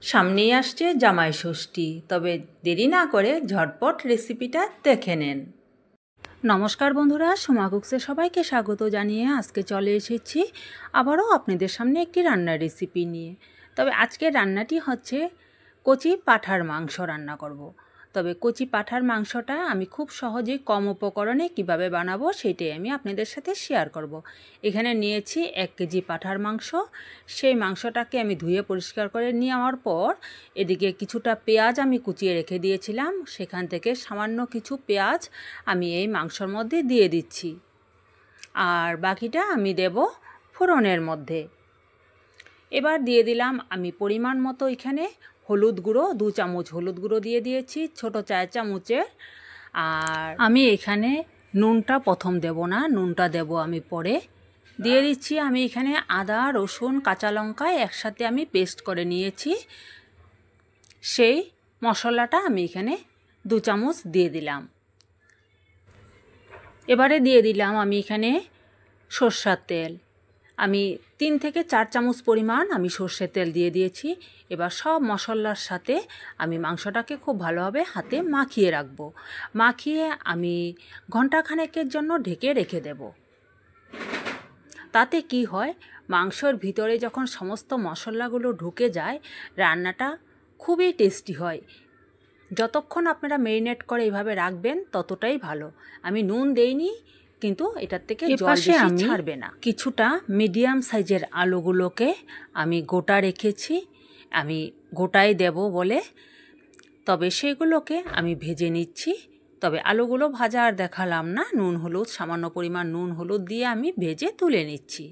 সামনেই আসছে জামাই ষষ্ঠী, তবে দেরি না করে ঝটপট রেসিপিটা দেখে নেন। নমস্কার বন্ধুরা, সুমা কুকসে সবাইকে স্বাগত জানিয়ে আজকে চলে এসেছি আবারও আপনাদের সামনে একটি রান্নার রেসিপি নিয়ে। তবে আজকের রান্নাটি হচ্ছে কচি পাঁঠার মাংস রান্না করব। তবে কচি পাঁঠার মাংসটা আমি খুব সহজেই কম উপকরণে কিভাবে বানাবো সেটাই আমি আপনাদের সাথে শেয়ার করব। এখানে নিয়েছি 1 কেজি পাঁঠার মাংস। সেই মাংসটাকে আমি ধুয়ে পরিষ্কার করে নেওয়ার পর এদিকে কিছুটা পেঁয়াজ আমি কুচিয়ে রেখে দিয়েছিলাম, সেখান থেকে সামান্য কিছু পেঁয়াজ আমি এই মাংসর মধ্যে দিয়ে দিচ্ছি, আর বাকিটা আমি দেব ফোড়নের মধ্যে। এবার দিয়ে দিলাম আমি পরিমাণ মতো এখানে হলুদ গুঁড়ো, 2 চামচ হলুদ গুঁড়ো দিয়ে দিয়েছি, ছোটো 4 চামচের। আর আমি এখানে নুনটা প্রথম দেব না, নুনটা দেব আমি পরে। দিয়ে দিচ্ছি আমি এখানে আদা, রসুন, কাঁচা লঙ্কা একসাথে আমি পেস্ট করে নিয়েছি, সেই মশলাটা আমি এখানে 2 চামচ দিয়ে দিলাম। এবারে দিয়ে দিলাম আমি এখানে সরষের তেল। আমি 3 থেকে 4 চামচ পরিমাণ আমি সরষের তেল দিয়ে দিয়েছি। এবার সব মশলার সাথে আমি মাংসটাকে খুব ভালোভাবে হাতে মাখিয়ে রাখব। মাখিয়ে আমি ঘণ্টাখানেকের জন্য ঢেকে রেখে দেব। তাতে কি হয়, মাংসর ভিতরে যখন সমস্ত মশলাগুলো ঢুকে যায় রান্নাটা খুবই টেস্টি হয়। যতক্ষণ আপনারা ম্যারিনেট করে এইভাবে রাখবেন ততটাই ভালো। আমি নুন দেইনি, কিন্তু এটার থেকে জল বেশি ছাড়বে না। কিছুটা মিডিয়াম সাইজের আলুগুলোকে আমি গোটা রেখেছি, আমি গোটাই দেব বলে। তবে সেগুলোকে আমি ভেজে নিচ্ছি। তবে আলুগুলো ভাজা আর দেখালাম না, নুন হলুদ, সামান্য পরিমাণ নুন হলুদ দিয়ে আমি ভেজে তুলে নিচ্ছি।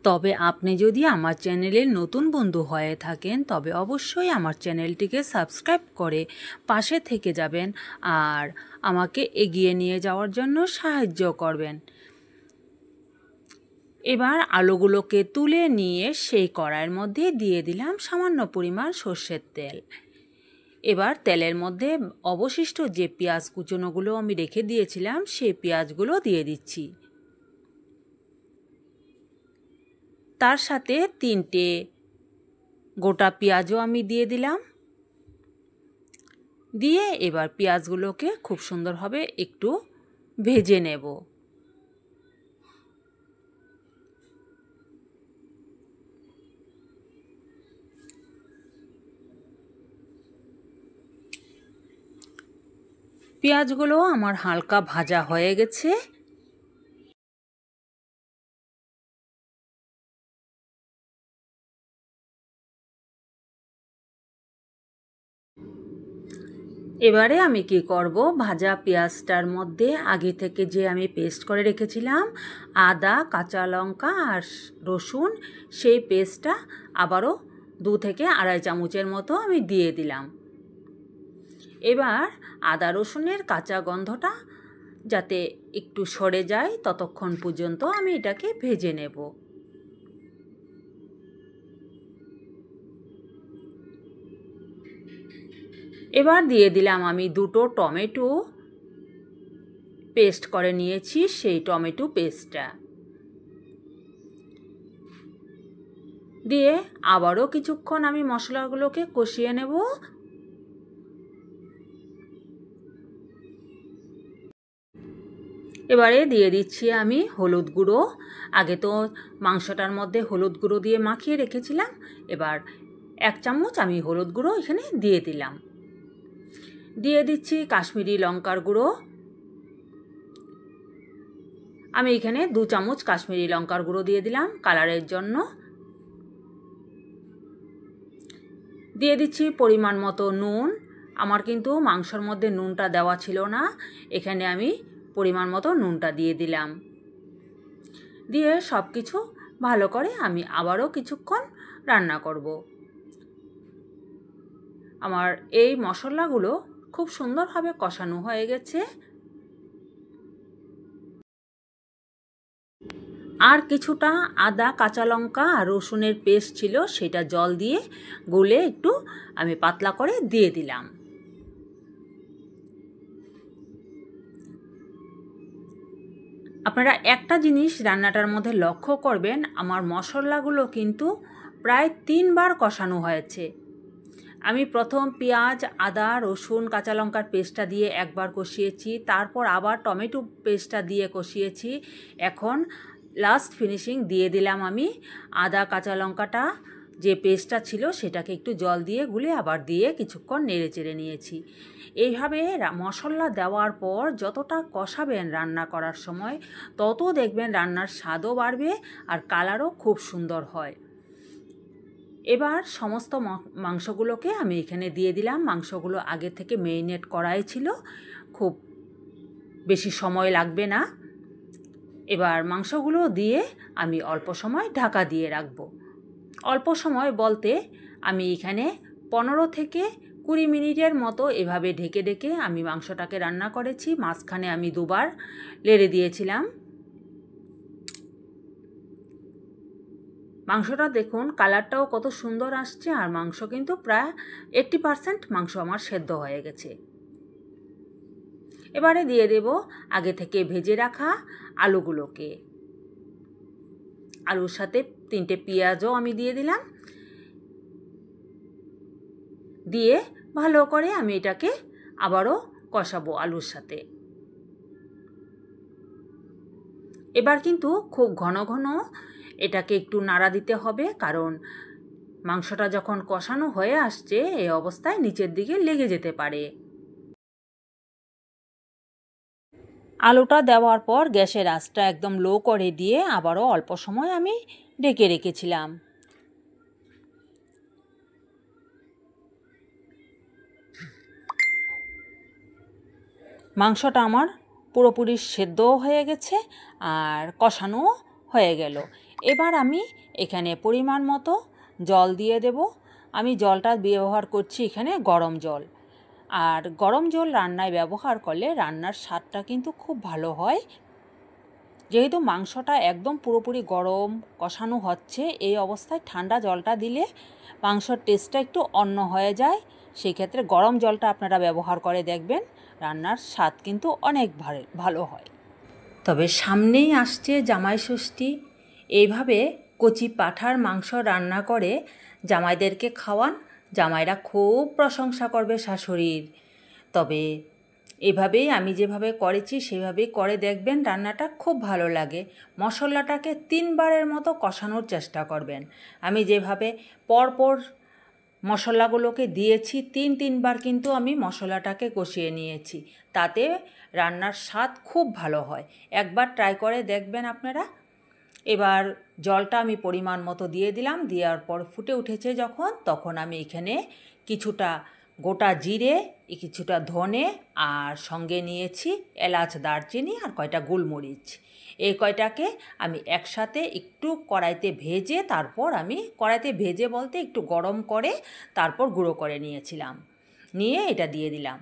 তবে আপনি যদি আমার চ্যানেলের নতুন বন্ধু হয়ে থাকেন তবে অবশ্যই আমার চ্যানেলটিকে সাবস্ক্রাইব করে পাশে থেকে যাবেন আর আমাকে এগিয়ে নিয়ে যাওয়ার জন্য সাহায্য করবেন। এবার আলুগুলোকে তুলে নিয়ে সেই কড়াইয়ের মধ্যে দিয়ে দিলাম সামান্য পরিমাণ সর্ষের তেল। এবার তেলের মধ্যে অবশিষ্ট যে পেঁয়াজ কুচনোগুলো আমি রেখে দিয়েছিলাম সেই পেঁয়াজগুলো দিয়ে দিচ্ছি। তার সাথে 3টে গোটা পেঁয়াজও আমি দিয়ে দিলাম। দিয়ে এবার পেঁয়াজগুলোকে খুব সুন্দরভাবে একটু ভেজে নেব। পেঁয়াজগুলো আমার হালকা ভাজা হয়ে গেছে। এবারে আমি কি করব, ভাজা পেঁয়াজটার মধ্যে আগে থেকে যে আমি পেস্ট করে রেখেছিলাম আদা, কাঁচা লঙ্কা আর রসুন, সেই পেস্টটা আবারও 2 থেকে আড়াই চামচের মতো আমি দিয়ে দিলাম। এবার আদা রসুনের কাঁচা গন্ধটা যাতে একটু সরে যায় ততক্ষণ পর্যন্ত আমি এটাকে ভেজে নেব। এবার দিয়ে দিলাম আমি 2টো টমেটো পেস্ট করে নিয়েছি, সেই টমেটো পেস্টটা দিয়ে আবারও কিছুক্ষণ আমি মশলাগুলোকে কষিয়ে নেব। এবারে দিয়ে দিচ্ছি আমি হলুদ গুঁড়ো। আগে তো মাংসটার মধ্যে হলুদ গুঁড়ো দিয়ে মাখিয়ে রেখেছিলাম, এবার 1 চামচ আমি হলুদ গুঁড়ো এখানে দিয়ে দিলাম। দিয়ে দিচ্ছি কাশ্মীরি লঙ্কার গুঁড়ো। আমি এখানে 2 চামচ কাশ্মীরি লঙ্কার গুঁড়ো দিয়ে দিলাম কালারের জন্য। দিয়ে দিচ্ছি পরিমাণ মতো নুন। আমার কিন্তু মাংসর মধ্যে নুনটা দেওয়া ছিল না, এখানে আমি পরিমাণ মতো নুনটা দিয়ে দিলাম। দিয়ে সব কিছু ভালো করে আমি আবারও কিছুক্ষণ রান্না করব। আমার এই মশলাগুলো খুব সুন্দরভাবে কষানো হয়ে গেছে। আর কিছুটা আদা, কাঁচা লঙ্কা আর রসুনের পেস্ট ছিল, সেটা জল দিয়ে গুলে একটু আমি পাতলা করে দিয়ে দিলাম। আপনারা একটা জিনিস রান্নাটার মধ্যে লক্ষ্য করবেন, আমার মশলাগুলো কিন্তু প্রায় 3 বার কষানো হয়েছে। আমি প্রথম পেঁয়াজ, আদা, রসুন, কাঁচা লঙ্কার পেস্টটা দিয়ে একবার কষিয়েছি, তারপর আবার টমেটো পেস্টটা দিয়ে কষিয়েছি। এখন লাস্ট ফিনিশিং দিয়ে দিলাম আমি আদা কাঁচা লঙ্কাটা যে পেস্টটা ছিল সেটাকে একটু জল দিয়ে গুলে আবার দিয়ে কিছুক্ষণ নেড়ে চেড়ে নিয়েছি। এইভাবে মশলা দেওয়ার পর যতটা কষাবেন রান্না করার সময় তত দেখবেন রান্নার স্বাদও বাড়বে আর কালারও খুব সুন্দর হয়। এবার সমস্ত মাংসগুলোকে আমি এখানে দিয়ে দিলাম। মাংসগুলো আগে থেকে মেরিনেট করাই ছিল, খুব বেশি সময় লাগবে না। এবার মাংসগুলো দিয়ে আমি অল্প সময় ঢাকা দিয়ে রাখব। অল্প সময় বলতে আমি এখানে 15 থেকে 20 মিনিটের মতো এভাবে ঢেকে ঢেকে আমি মাংসটাকে রান্না করেছি। মাঝখানে আমি 2 বার নেড়ে দিয়েছিলাম। মাংসটা দেখুন কালারটাও কত সুন্দর আসছে, আর মাংস কিন্তু প্রায় 80% মাংস আমার সেদ্ধ হয়ে গেছে। এবারে দিয়ে দেব আগে থেকে ভেজে রাখা আলুগুলোকে। আলুর সাথে 3টে পেঁয়াজও আমি দিয়ে দিলাম। দিয়ে ভালো করে আমি এটাকে আবারও কষাবো আলুর সাথে। এবার কিন্তু খুব ঘন ঘন এটাকে একটু নাড়া দিতে হবে, কারণ মাংসটা যখন কষানো হয়ে আসছে এই অবস্থায় নিচের দিকে লেগে যেতে পারে। আলুটা দেওয়ার পর গ্যাসের আঁচটা একদম লো করে দিয়ে আবারও অল্প সময় আমি ঢেকে রেখেছিলাম। মাংসটা আমার পুরোপুরি সেদ্ধও হয়ে গেছে আর কষানোও হয়ে গেল। এবার আমি এখানে পরিমাণ মতো জল দিয়ে দেব। আমি জলটা ব্যবহার করছি এখানে গরম জল। আর গরম জল রান্নায় ব্যবহার করলে রান্নার স্বাদটা কিন্তু খুব ভালো হয়। যেহেতু মাংসটা একদম পুরোপুরি গরম কষানো হচ্ছে, এই অবস্থায় ঠান্ডা জলটা দিলে মাংসর টেস্টটা একটু অন্য হয়ে যায়। সেই ক্ষেত্রে গরম জলটা আপনারা ব্যবহার করে দেখবেন, রান্নার স্বাদ কিন্তু অনেক ভালো হয়। তবে সামনেই আসছে জামাই ষষ্ঠী। এইভাবে কচি পাঁঠার মাংস রান্না করে জামাইদেরকে খাওয়ান, জামাইরা খুব প্রশংসা করবে শাশুড়ির। তবে এভাবেই আমি যেভাবে করেছি সেভাবেই করে দেখবেন, রান্নাটা খুব ভালো লাগে। মশলাটাকে 3 বারের মতো কষানোর চেষ্টা করবেন। আমি যেভাবে পরপর মশলাগুলোকে দিয়েছি 3 বার কিন্তু আমি মশলাটাকে কষিয়ে নিয়েছি, তাতে রান্নার স্বাদ খুব ভালো হয়। একবার ট্রাই করে দেখবেন আপনারা। এবার জলটা আমি পরিমাণ মতো দিয়ে দিলাম। দেওয়ার পর ফুটে উঠেছে যখন, তখন আমি এখানে কিছুটা গোটা জিরে, কিছুটা ধনে আর সঙ্গে নিয়েছি এলাচ, দারচিনি আর কয়টা গোলমরিচ। এই কয়টাকে আমি একসাথে একটু কড়াইতে ভেজে, তারপর আমি কড়াইতে ভেজে বলতে একটু গরম করে তারপর গুঁড়ো করে নিয়েছিলাম, নিয়ে এটা দিয়ে দিলাম।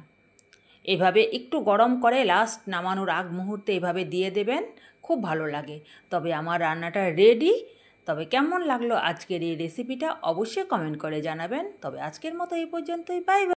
এভাবে একটু গরম করে লাস্ট নামানোর আগ মুহূর্তে এভাবে দিয়ে দেবেন, খুব ভালো লাগে। তবে আমার রান্নাটা রেডি। তবে কেমন লাগলো আজকের এই রেসিপিটা অবশ্যই কমেন্ট করে জানাবেন। তবে আজকের মতো এই পর্যন্তই, বাই বাই।